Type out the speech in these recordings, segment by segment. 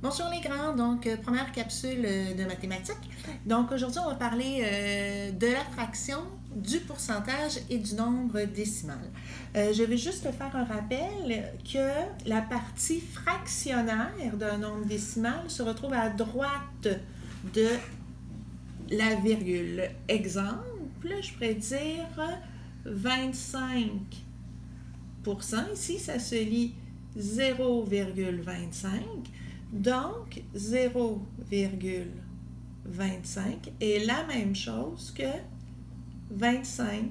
Bonjour les grands, donc première capsule de mathématiques. Donc aujourd'hui on va parler de la fraction, du pourcentage et du nombre décimal. Je vais juste faire un rappel que la partie fractionnaire d'un nombre décimal se retrouve à droite de la virgule. Exemple, je pourrais dire 25%. Ici, ça se lit 0,25. Donc, 0,25 est la même chose que 25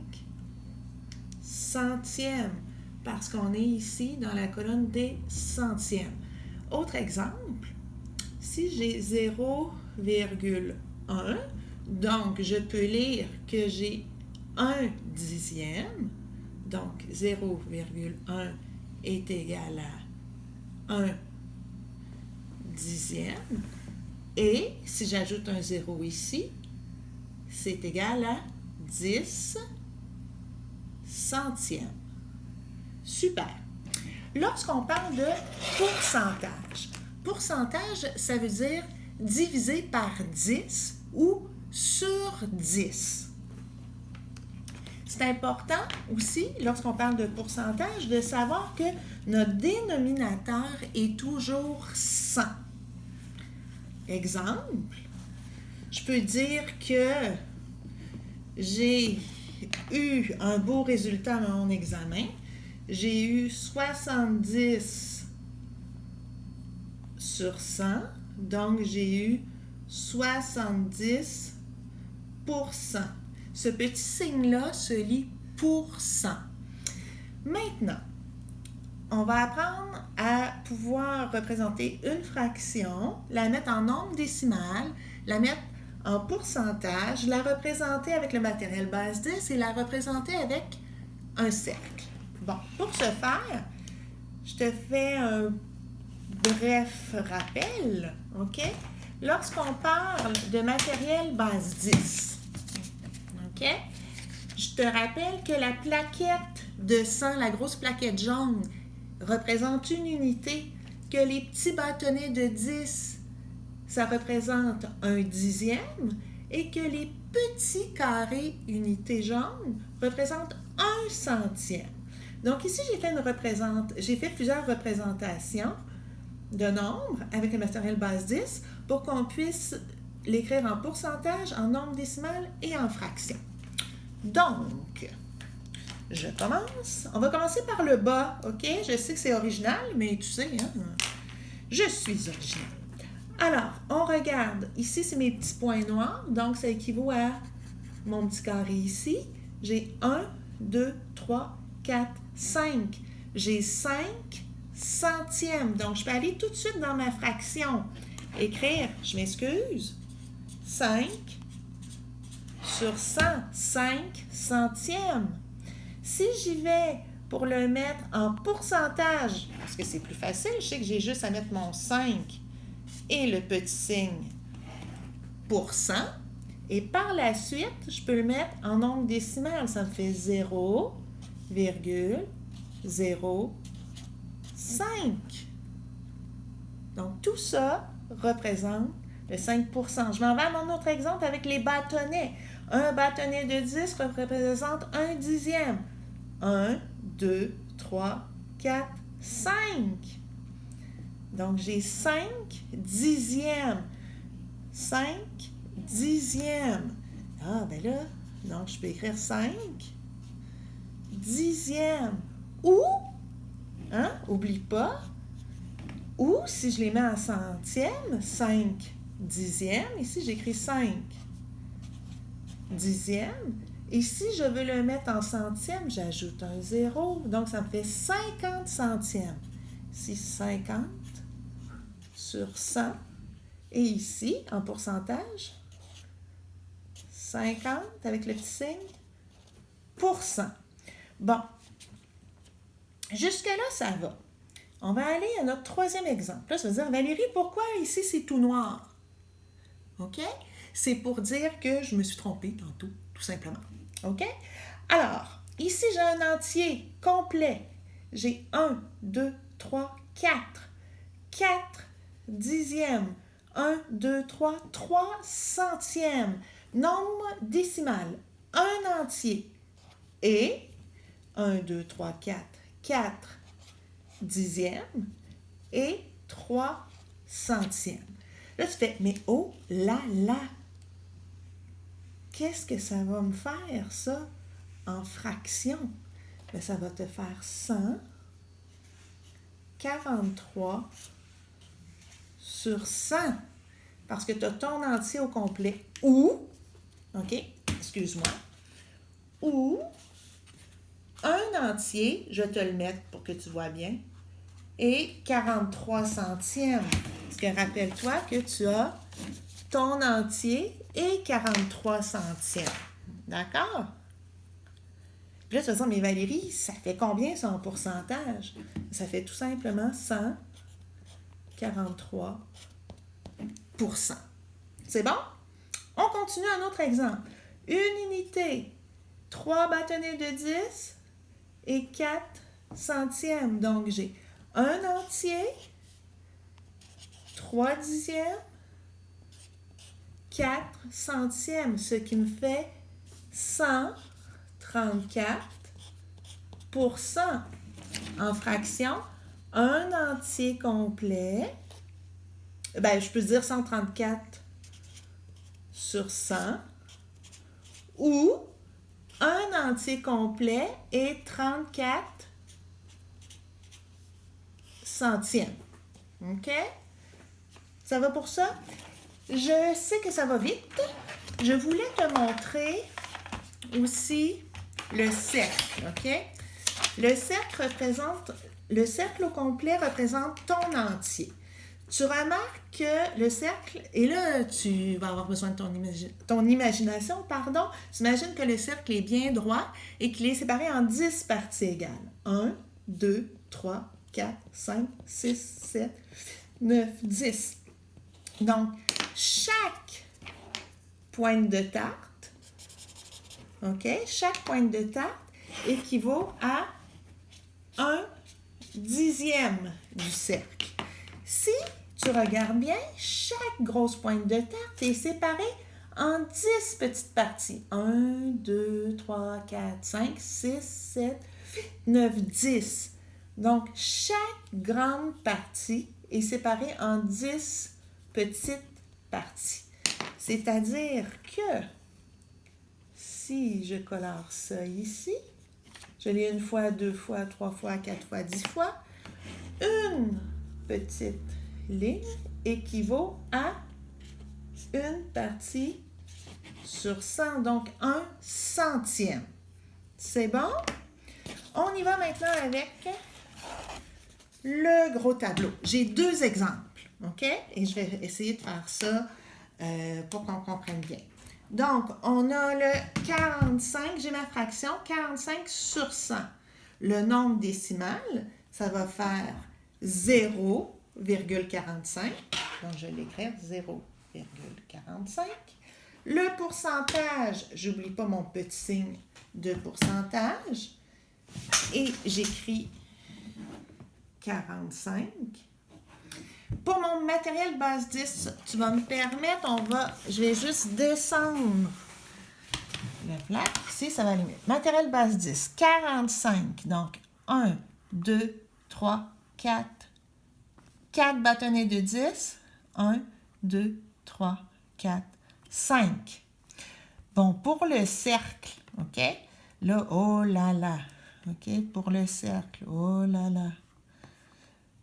centièmes, parce qu'on est ici dans la colonne des centièmes. Autre exemple, si j'ai 0,1, donc je peux lire que j'ai 1 dixième, donc 0,1 est égal à 1 dixième. Et si j'ajoute un 0 ici, c'est égal à 10 centièmes. Super. Lorsqu'on parle de pourcentage, ça veut dire divisé par 10 ou sur 10. C'est important aussi, lorsqu'on parle de pourcentage, de savoir que notre dénominateur est toujours 100. Exemple, je peux dire que j'ai eu un beau résultat à mon examen. J'ai eu 70 sur 100, donc j'ai eu 70%. Ce petit signe-là se lit pourcent. Maintenant, on va apprendre à pouvoir représenter une fraction, la mettre en nombre décimal, la mettre en pourcentage, la représenter avec le matériel base 10 et la représenter avec un cercle. Bon, pour ce faire, je te fais un bref rappel, OK? Lorsqu'on parle de matériel base 10, OK? Je te rappelle que la plaquette de 100, la grosse plaquette jaune, représente une unité, que les petits bâtonnets de 10, ça représente un dixième, et que les petits carrés unités jaunes représentent un centième. Donc ici, j'ai fait plusieurs représentations de nombres avec le matériel base 10 pour qu'on puisse l'écrire en pourcentage, en nombre décimal et en fraction. Donc, je commence. On va commencer par le bas, OK? Je sais que c'est original, mais tu sais, hein, je suis original. Alors, on regarde. Ici, c'est mes petits points noirs, donc ça équivaut à mon petit carré ici. J'ai 1, 2, 3, 4, 5. J'ai 5 centièmes. Donc, je peux aller tout de suite dans ma fraction. Écrire, je m'excuse, 5 sur 100, 5 centièmes. Si j'y vais pour le mettre en pourcentage, parce que c'est plus facile, je sais que j'ai juste à mettre mon 5 et le petit signe pourcent, et par la suite, je peux le mettre en nombre décimal. Ça me fait 0,05. Donc, tout ça représente le 5%. Je m'en vais à mon autre exemple avec les bâtonnets. Un bâtonnet de 10 représente un dixième. 1, 2, 3, 4, 5. Donc, j'ai 5 dixièmes. 5 dixièmes. Ah, ben là, donc je peux écrire 5 dixièmes. Ou, hein, oublie pas, ou si je les mets en centièmes, 5 dixièmes. Ici, j'écris 5 dixièmes. Et si je veux le mettre en centièmes, j'ajoute un 0. Donc, ça me fait 50 centièmes. Ici, 50 sur 100. Et ici, en pourcentage, 50 avec le petit signe pourcent. Bon, jusque-là, ça va. On va aller à notre troisième exemple. Là, ça veut dire, Valérie, pourquoi ici c'est tout noir? OK? C'est pour dire que je me suis trompée tantôt, tout simplement. OK? Alors, ici, j'ai un entier complet. J'ai 1, 2, 3, 4. 4 dixièmes. 1, 2, 3, 3 centièmes. Nombre décimal, un entier. Et 1, 2, 3, 4, 4 dixièmes et 3 centièmes. Là, tu fais, mais oh là là! Qu'est-ce que ça va me faire, ça, en fraction? Bien, ça va te faire 143 sur 100. Parce que tu as ton entier au complet. Ou, OK, excuse-moi, ou un entier, je vais te le mettre pour que tu vois bien, et 43 centièmes. Parce que rappelle-toi que tu as ton entier et 43 centièmes. D'accord? Puis là, tu vas dire, mais Valérie, ça fait combien ça en pourcentage? Ça fait tout simplement 143 %. C'est bon? On continue un autre exemple. Une unité, 3 bâtonnets de 10 et 4 centièmes. Donc, j'ai un entier, 3 dixièmes, 4 centièmes, ce qui me fait 134 % en fraction. Un entier complet, ben, je peux dire 134 sur 100, ou un entier complet et 34 centièmes. OK? Ça va pour ça? Je sais que ça va vite. Je voulais te montrer aussi le cercle, OK? Le cercle au complet représente ton entier. Tu remarques que le cercle, et là, tu vas avoir besoin de ton imagination, pardon. Tu imagines que le cercle est bien droit et qu'il est séparé en 10 parties égales. 1, 2, 3, 4, 5, 6, 7, 9, 10. Donc, chaque pointe de tarte, OK? Chaque pointe de tarte équivaut à 1 dixième du cercle. Si tu regardes bien, chaque grosse pointe de tarte est séparée en 10 petites parties. 1, 2, 3, 4, 5, 6, 7, 8, 9, 10. Donc, chaque grande partie est séparée en 10 petites parties. C'est-à-dire que si je colore ça ici, je l'ai une fois, deux fois, trois fois, quatre fois, 10 fois, une petite ligne équivaut à une partie sur 100, donc 1 centième. C'est bon? On y va maintenant avec le gros tableau. J'ai 2 exemples, OK? Et je vais essayer de faire ça pour qu'on comprenne bien. Donc, on a le 45, j'ai ma fraction, 45 sur 100. Le nombre décimal, ça va faire 0,45. Donc, je vais l'écrire 0,45. Le pourcentage, j'oublie pas mon petit signe de pourcentage. Et j'écris 45. Pour mon matériel base 10, tu vas me permettre, je vais juste descendre le flac. Ici, ça va aller mieux. Matériel base 10, 45. Donc, 1, 2, 3, 4. 4 bâtonnets de 10. 1, 2, 3, 4, 5. Bon, pour le cercle, OK? Là, oh là là. OK? Pour le cercle, oh là là.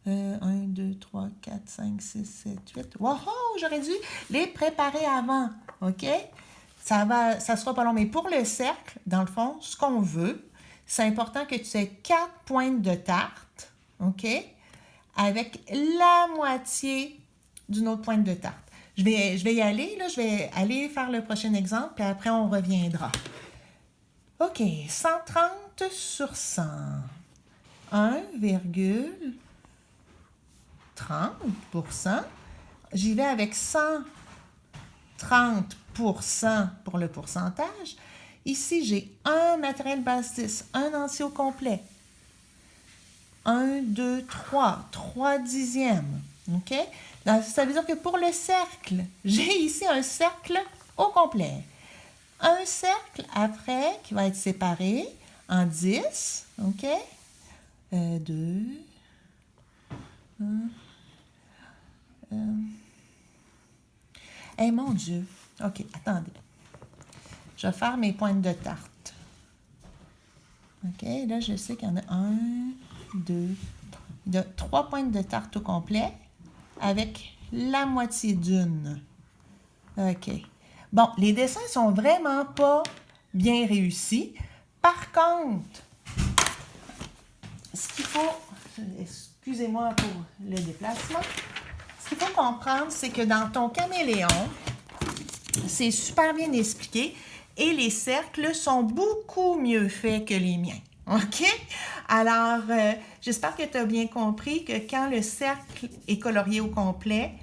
1, 2, 3, 4, 5, 6, 7, 8. Wow! J'aurais dû les préparer avant. OK? Ça sera pas long. Mais pour le cercle, dans le fond, ce qu'on veut, c'est important que tu aies 4 pointes de tarte. OK? Avec la moitié d'une autre pointe de tarte. Je vais y aller. Là, je vais aller faire le prochain exemple, puis après, on reviendra. OK. 130 sur 100. 1,30 %. J'y vais avec 130 % pour le pourcentage. Ici, j'ai un matériel base 10, un entier au complet. 1, 2, 3, 3 dixièmes. OK? Ça veut dire que pour le cercle, j'ai ici un cercle au complet. Un cercle après qui va être séparé en 10, OK? 2, 1, hey, mon Dieu! OK, attendez. Je vais faire mes pointes de tarte. OK, là, je sais qu'il y en a 1, 2, il y a 3 pointes de tarte au complet avec la moitié d'une. OK. Bon, les dessins sont vraiment pas bien réussis. Par contre, ce qu'il faut... Excusez-moi pour le déplacement. Ce qu'il faut comprendre, c'est que dans ton caméléon, c'est super bien expliqué et les cercles sont beaucoup mieux faits que les miens. OK? Alors, j'espère que tu as bien compris que quand le cercle est colorié au complet,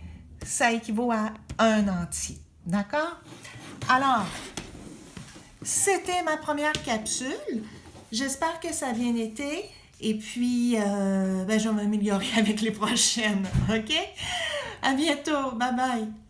ça équivaut à un entier. D'accord? Alors, c'était ma première capsule. J'espère que ça a bien été. Et puis, je vais m'améliorer avec les prochaines. OK? À bientôt. Bye bye.